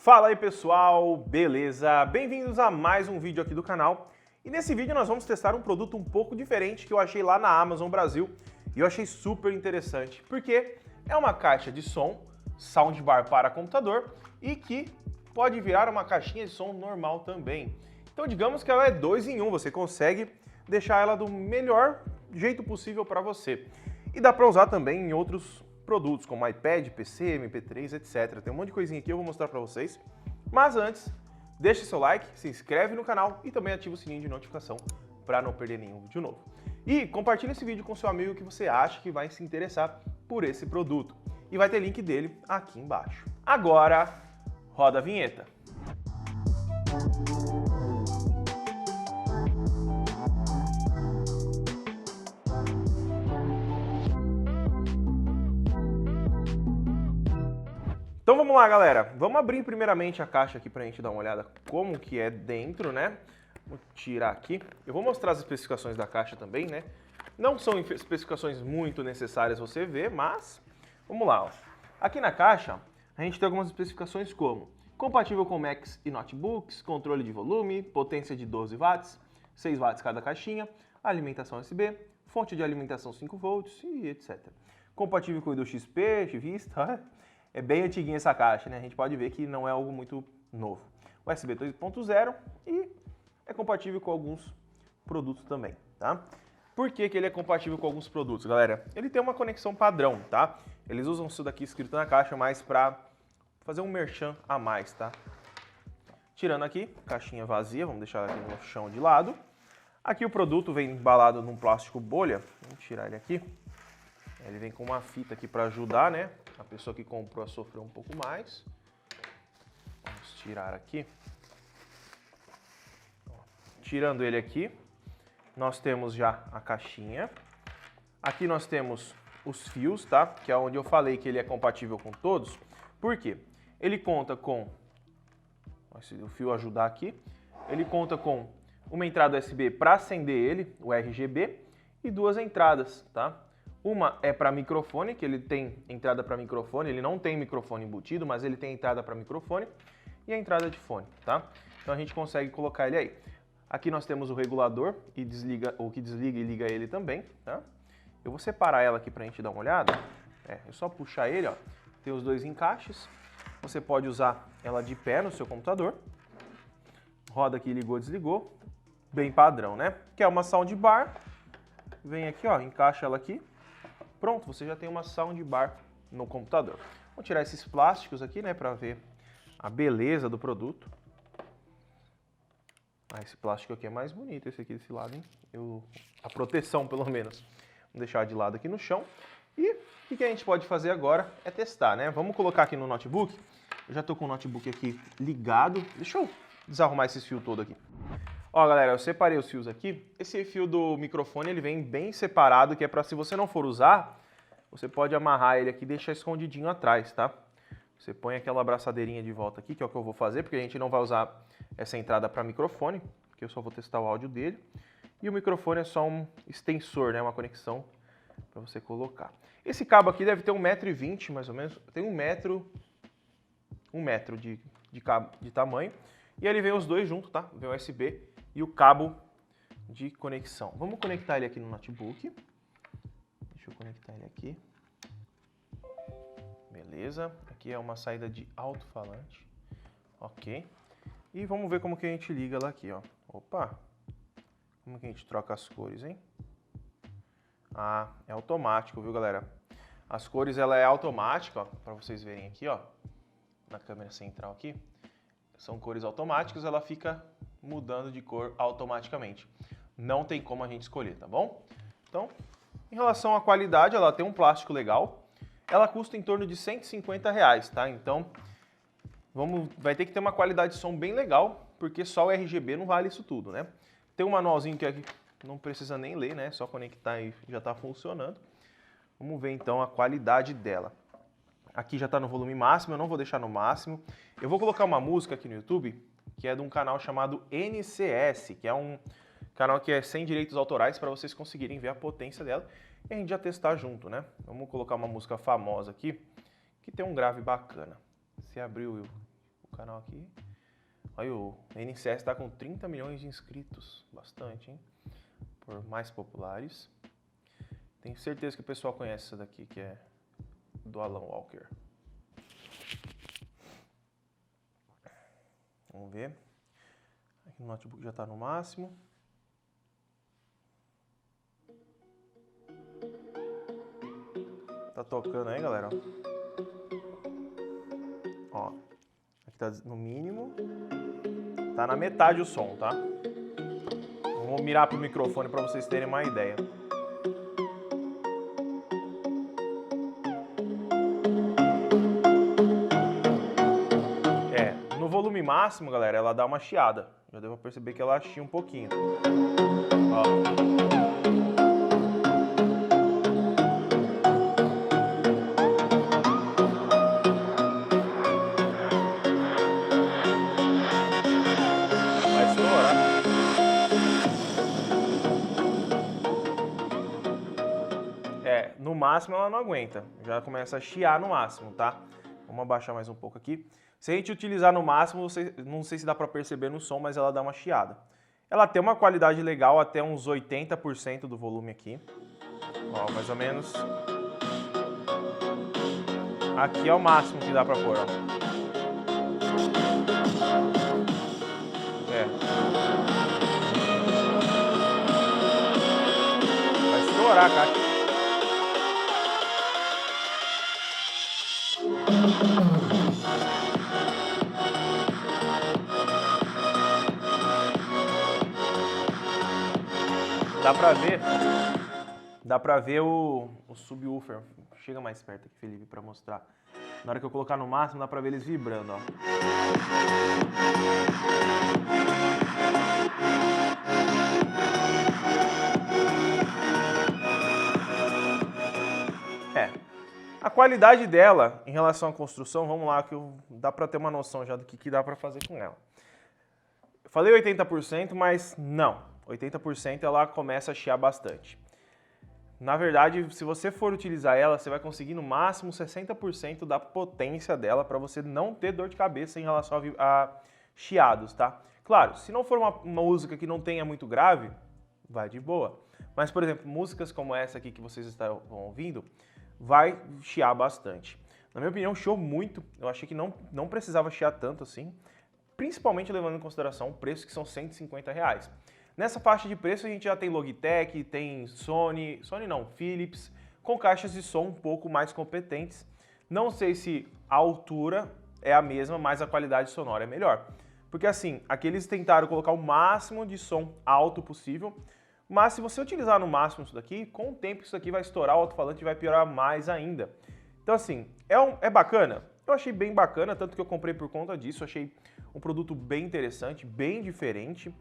Fala aí pessoal, beleza? Bem-vindos a mais um vídeo aqui do canal. E nesse vídeo nós vamos testar um produto um pouco diferente que eu achei lá na Amazon Brasil e eu achei super interessante, porque é uma caixa de som, soundbar para computador e que pode virar uma caixinha de som normal também. Então digamos que ela é 2 em 1, você consegue deixar ela do melhor jeito possível para você. E dá para usar também em outros produtos como iPad, PC, MP3, etc. Tem um monte de coisinha aqui, eu vou mostrar para vocês. Mas antes, deixe seu like, se inscreve no canal e também ativa o sininho de notificação para não perder nenhum vídeo novo. E compartilhe esse vídeo com seu amigo que você acha que vai se interessar por esse produto. E vai ter link dele aqui embaixo. Agora, roda a vinheta. Então vamos lá, galera. Vamos abrir primeiramente a caixa aqui pra gente dar uma olhada como que é dentro, né? Vou tirar aqui. Eu vou mostrar as especificações da caixa também, né? Não são especificações muito necessárias você ver, mas vamos lá, ó. Aqui na caixa a gente tem algumas especificações como compatível com Macs e notebooks, controle de volume, potência de 12 watts, 6 watts cada caixinha, alimentação USB, fonte de alimentação 5 volts e etc. Compatível com Windows XP, Vista. É bem antiguinha essa caixa, né? A gente pode ver que não é algo muito novo. USB 2.0 e é compatível com alguns produtos também, tá? Por que ele é compatível com alguns produtos, galera? Ele tem uma conexão padrão, tá? Eles usam isso daqui escrito na caixa mais para fazer um merchan a mais, tá? Tirando aqui, caixinha vazia, vamos deixar aqui no chão de lado. Aqui o produto vem embalado num plástico bolha, vamos tirar ele aqui. Ele vem com uma fita aqui para ajudar, né? A pessoa que comprou a sofrer um pouco mais. Vamos tirar aqui. Tirando ele aqui, nós temos já a caixinha. Aqui nós temos os fios, tá? Que é onde eu falei que ele é compatível com todos. Por quê? Ele conta com... Se o fio ajudar aqui. Ele conta com uma entrada USB para acender ele, o RGB, e duas entradas, tá? Uma é para microfone, que ele tem entrada para microfone, ele não tem microfone embutido, mas ele tem entrada para microfone e a entrada de fone, tá? Então a gente consegue colocar ele aí. Aqui nós temos o regulador e desliga, ou que desliga e liga ele também, tá? Eu vou separar ela aqui pra gente dar uma olhada. É só puxar ele, ó. Tem os dois encaixes. Você pode usar ela de pé no seu computador. Roda aqui, ligou, desligou. Bem padrão, né? Que é uma soundbar. Vem aqui, ó, encaixa ela aqui. Pronto, você já tem uma soundbar no computador. Vou tirar esses plásticos aqui, né, para ver a beleza do produto. Esse plástico aqui é mais bonito, esse aqui desse lado, hein? A proteção, pelo menos. Vou deixar de lado aqui no chão. E o que a gente pode fazer agora é testar, né? Vamos colocar aqui no notebook. Eu já estou com o notebook aqui ligado. Deixa eu desarrumar esse fio todo aqui. Ó, galera, eu separei os fios aqui. Esse fio do microfone, ele vem bem separado, que é para se você não for usar, você pode amarrar ele aqui e deixar escondidinho atrás, tá? Você põe aquela abraçadeirinha de volta aqui, que é o que eu vou fazer, porque a gente não vai usar essa entrada para microfone, porque eu só vou testar o áudio dele. E o microfone é só um extensor, né? Uma conexão para você colocar. Esse cabo aqui deve ter 1,20 m mais ou menos. Tem 1 metro de cabo de tamanho. E ele vem os dois juntos, tá? Vem o USB e o cabo de conexão. Vamos conectar ele aqui no notebook. Deixa eu conectar ele aqui. Beleza. Aqui é uma saída de alto-falante. Ok. E vamos ver como que a gente liga ela aqui, ó. Opa! Como que a gente troca as cores, hein? Ah, é automático, viu, galera? As cores, ela é automática, ó. Pra vocês verem aqui, ó. Na câmera central aqui. São cores automáticas, ela fica mudando de cor automaticamente. Não tem como a gente escolher, tá bom? Então, em relação à qualidade, ela tem um plástico legal. Ela custa em torno de R$150, tá? Então, vai ter que ter uma qualidade de som bem legal, porque só o RGB não vale isso tudo, né? Tem um manualzinho que aqui não precisa nem ler, né? Só conectar e já está funcionando. Vamos ver então a qualidade dela. Aqui já está no volume máximo, eu não vou deixar no máximo. Eu vou colocar uma música aqui no YouTube, que é de um canal chamado NCS, que é um canal que é sem direitos autorais, para vocês conseguirem ver a potência dela e a gente já testar junto, né? Vamos colocar uma música famosa aqui, que tem um grave bacana. Se abrir o canal aqui. Olha, o NCS está com 30 milhões de inscritos. Bastante, hein? Por mais populares. Tenho certeza que o pessoal conhece essa daqui, que é do Alan Walker. Vamos ver. Aqui o notebook já está no máximo. Tá tocando aí, galera. Ó, aqui tá no mínimo. Tá na metade o som, tá? Vou mirar pro microfone para vocês terem uma ideia. No volume máximo, galera, ela dá uma chiada. Já deu pra perceber que ela chia um pouquinho. Ó. Vai estourar. No máximo ela não aguenta. Já começa a chiar no máximo, tá? Vamos abaixar mais um pouco aqui. Se a gente utilizar no máximo, não sei se dá para perceber no som, mas ela dá uma chiada. Ela tem uma qualidade legal até uns 80% do volume aqui. Ó, mais ou menos. Aqui é o máximo que dá para pôr, ó. Vai estourar, cara. Dá pra ver o subwoofer. Chega mais perto aqui, Felipe, pra mostrar. Na hora que eu colocar no máximo, dá pra ver eles vibrando, ó. A qualidade dela em relação à construção, vamos lá, que dá pra ter uma noção já do que dá pra fazer com ela. Eu falei 80%, mas não. 80% ela começa a chiar bastante. Na verdade, se você for utilizar ela, você vai conseguir no máximo 60% da potência dela para você não ter dor de cabeça em relação a chiados, tá? Claro, se não for uma música que não tenha muito grave, vai de boa. Mas, por exemplo, músicas como essa aqui que vocês estão ouvindo, vai chiar bastante. Na minha opinião, chiou muito. Eu achei que não precisava chiar tanto assim, principalmente levando em consideração o preço, que são R$150. Nessa faixa de preço a gente já tem Logitech, tem Philips, com caixas de som um pouco mais competentes. Não sei se a altura é a mesma, mas a qualidade sonora é melhor. Porque assim, aqui eles tentaram colocar o máximo de som alto possível, mas se você utilizar no máximo isso daqui, com o tempo isso aqui vai estourar o alto-falante e vai piorar mais ainda. Então assim, é bacana? Eu achei bem bacana, tanto que eu comprei por conta disso, achei um produto bem interessante, bem diferente.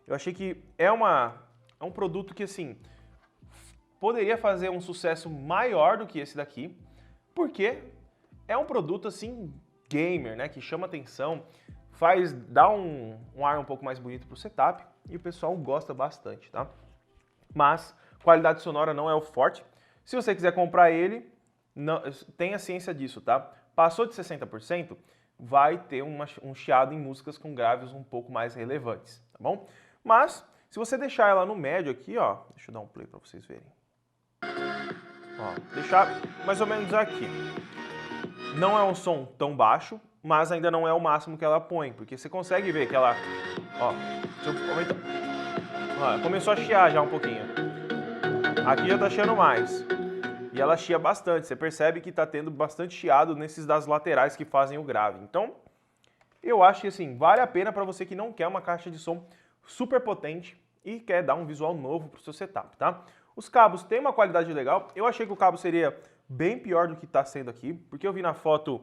Eu achei que é um produto que, assim, poderia fazer um sucesso maior do que esse daqui, porque é um produto, assim, gamer, né, que chama atenção, dá um ar um pouco mais bonito pro setup e o pessoal gosta bastante, tá? Mas qualidade sonora não é o forte. Se você quiser comprar ele, tenha ciência disso, tá? Passou de 60%, vai ter um chiado em músicas com graves um pouco mais relevantes, tá bom? Mas, se você deixar ela no médio aqui, ó, deixa eu dar um play para vocês verem. Ó, deixar mais ou menos aqui. Não é um som tão baixo, mas ainda não é o máximo que ela põe, porque você consegue ver que ela, ó, deixa eu aumentar. Ó, começou a chiar já um pouquinho. Aqui já tá chiando mais. E ela chia bastante, você percebe que tá tendo bastante chiado nesses das laterais que fazem o grave. Então, eu acho que assim, vale a pena para você que não quer uma caixa de som super potente e quer dar um visual novo para o seu setup, tá? Os cabos têm uma qualidade legal. Eu achei que o cabo seria bem pior do que está sendo aqui, porque eu vi na foto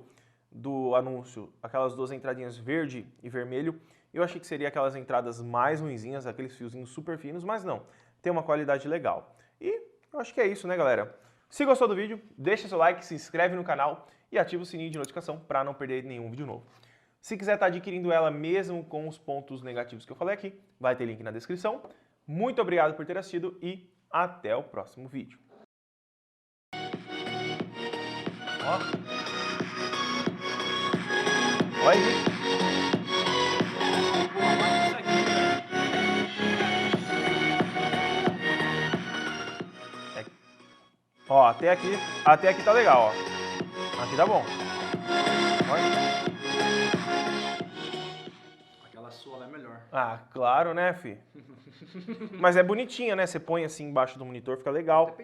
do anúncio aquelas duas entradinhas verde e vermelho. Eu achei que seria aquelas entradas mais ruinzinhas, aqueles fiozinhos super finos, mas não. Tem uma qualidade legal. E eu acho que é isso, né, galera? Se gostou do vídeo, deixa seu like, se inscreve no canal e ativa o sininho de notificação para não perder nenhum vídeo novo. Se quiser estar adquirindo ela mesmo com os pontos negativos que eu falei aqui, vai ter link na descrição. Muito obrigado por ter assistido e até o próximo vídeo. Ó. Olha aí. Ó, até aqui tá legal, ó. Aqui tá bom. Olha. Aquela sua lá é melhor. Ah, claro, né, fi? Mas é bonitinha, né? Você põe assim embaixo do monitor, fica legal.